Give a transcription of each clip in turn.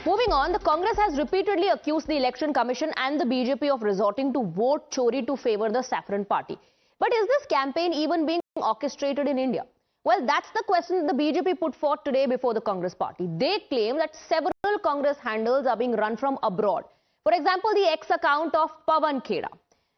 Moving on, the Congress has repeatedly accused the Election Commission and the BJP of resorting to vote chori to favor the Saffron Party. But is this campaign even being orchestrated in India? Well, that's the question the BJP put forth today before the Congress party. They claim that several Congress handles are being run from abroad. For example, the ex-account of Pawan Kheda,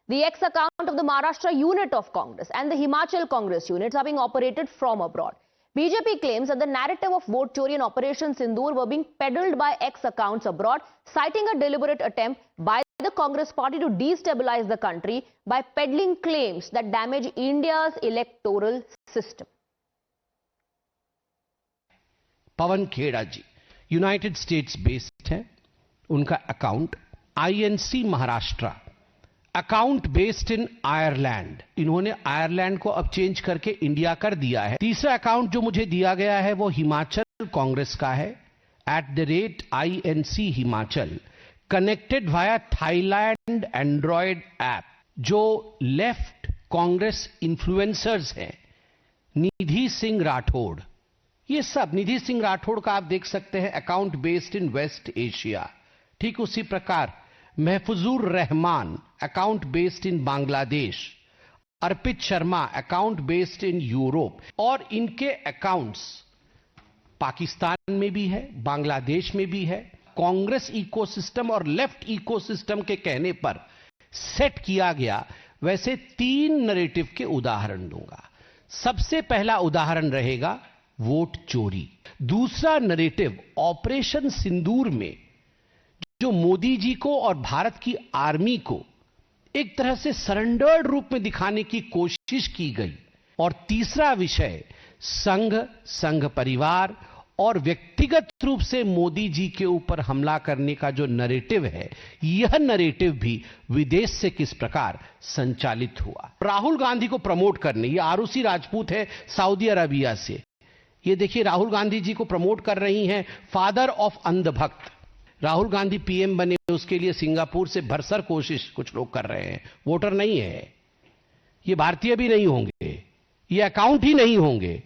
the ex-account of the Maharashtra unit of Congress and the Himachal Congress units are being operated from abroad. BJP claims that the narrative of vote chori and Operation Sindoor were being peddled by ex-accounts abroad, citing a deliberate attempt by the Congress party to destabilize the country by peddling claims that damage India's electoral system. Pawan Khera ji United states based है, उनका account INC Maharashtra, account based इन Ireland, इन्होंने Ireland को अब change करके India कर दिया है। तीसरा अकाउंट जो मुझे दिया गया है वो हिमाचल कांग्रेस का है, @INC Himachal, connected via Thailand Android app. जो लेफ्ट कांग्रेस इन्फ्लुएंसर्स हैं, निधि सिंह राठौड़, ये सब निधि सिंह राठौड़ का आप देख सकते हैं account based in West Asia. ठीक उसी प्रकार Mahfuzur Rahman account based in Bangladesh, Arpit Sharma account based in Europe, और इनके अकाउंट्स पाकिस्तान में भी है, बांग्लादेश में भी है। कांग्रेस इकोसिस्टम और लेफ्ट इकोसिस्टम के कहने पर सेट किया गया। वैसे 3 नैरेटिव के उदाहरण दूंगा। सबसे पहला उदाहरण रहेगा वोट चोरी। दूसरा नैरेटिव ऑपरेशन सिंदूर में जो मोदी जी को और भारत की आर्मी को एक तरह से सरेंडर्ड रूप में दिखाने की कोशिश की गई। और तीसरा विषय संघ परिवार और व्यक्तिगत रूप से मोदी जी के ऊपर हमला करने का जो नैरेटिव है, यह नैरेटिव भी विदेश से किस प्रकार संचालित हुआ। राहुल गांधी को प्रमोट करने, ये आरुषि राजपूत है सऊदी अरबिया से, ये देखिए राहुल गांधी जी को प्रमोट कर रही हैं फादर ऑफ अंधभक्त। राहुल गांधी पीएम बने, उसके लिए सिंगापुर से भरसक कोशिश कुछ लोग कर रहे हैं। वोटर नहीं है, ये भारतीय भी नहीं होंगे, ये अकाउंट ही नहीं होंगे।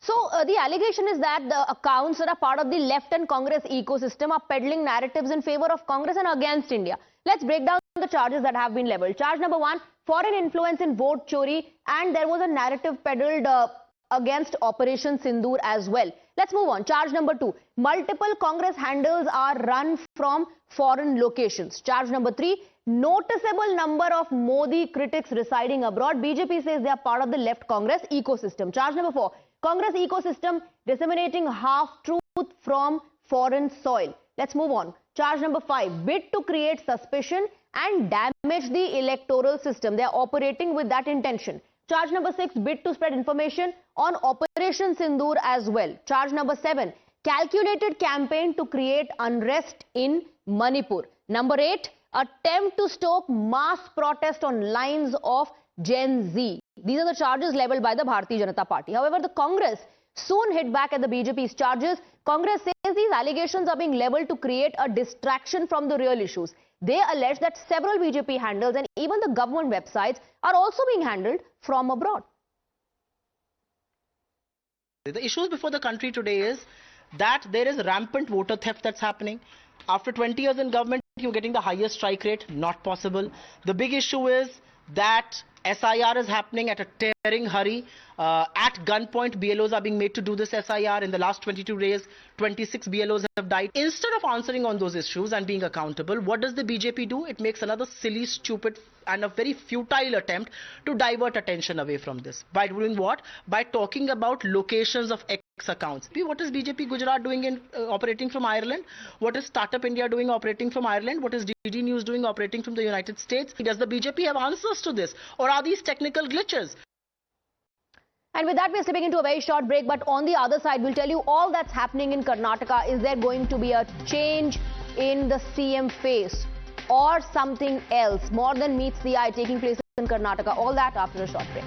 So, the allegation is that the accounts that are part of the left and Congress ecosystem are peddling narratives in favor of Congress and against India. Let's break down the charges that have been leveled. Charge number 1, foreign influence in vote chori, and there was a narrative peddled against Operation Sindoor as well. Let's move on. Charge number 2, multiple Congress handles are run from foreign locations. Charge number 3, noticeable number of Modi critics residing abroad. BJP says they are part of the left Congress ecosystem. Charge number 4, Congress ecosystem disseminating half-truth from foreign soil. Let's move on. Charge number 5, bid to create suspicion and damage the electoral system. They are operating with that intention. Charge number 6, bid to spread information on Operation Sindoor as well. Charge number 7, calculated campaign to create unrest in Manipur. Number 8, attempt to stoke mass protest on lines of Gen Z. These are the charges leveled by the Bharatiya Janata Party. However, the Congress soon hit back at the BJP's charges. Congress says these allegations are being leveled to create a distraction from the real issues. They allege that several BJP handles and even the government websites are also being handled from abroad. The issues before the country today is that there is rampant voter theft that's happening. After 20 years in government, you're getting the highest strike rate, not possible. The big issue is that SIR is happening at a tearing hurry. At gunpoint, BLOs are being made to do this SIR. In the last 22 days, 26 BLOs have died. Instead of answering on those issues and being accountable, what does the BJP do? It makes another silly, stupid and a very futile attempt to divert attention away from this. By doing what? By talking about locations of accounts. What is BJP Gujarat doing in operating from Ireland? What is Startup India doing operating from Ireland? What is DD News doing operating from the United States? Does the BJP have answers to this? Or are these technical glitches? And with that, we're slipping into a very short break. But on the other side, we'll tell you all that's happening in Karnataka. Is there going to be a change in the CM face or something else? More than meets the eye taking place in Karnataka. All that after a short break.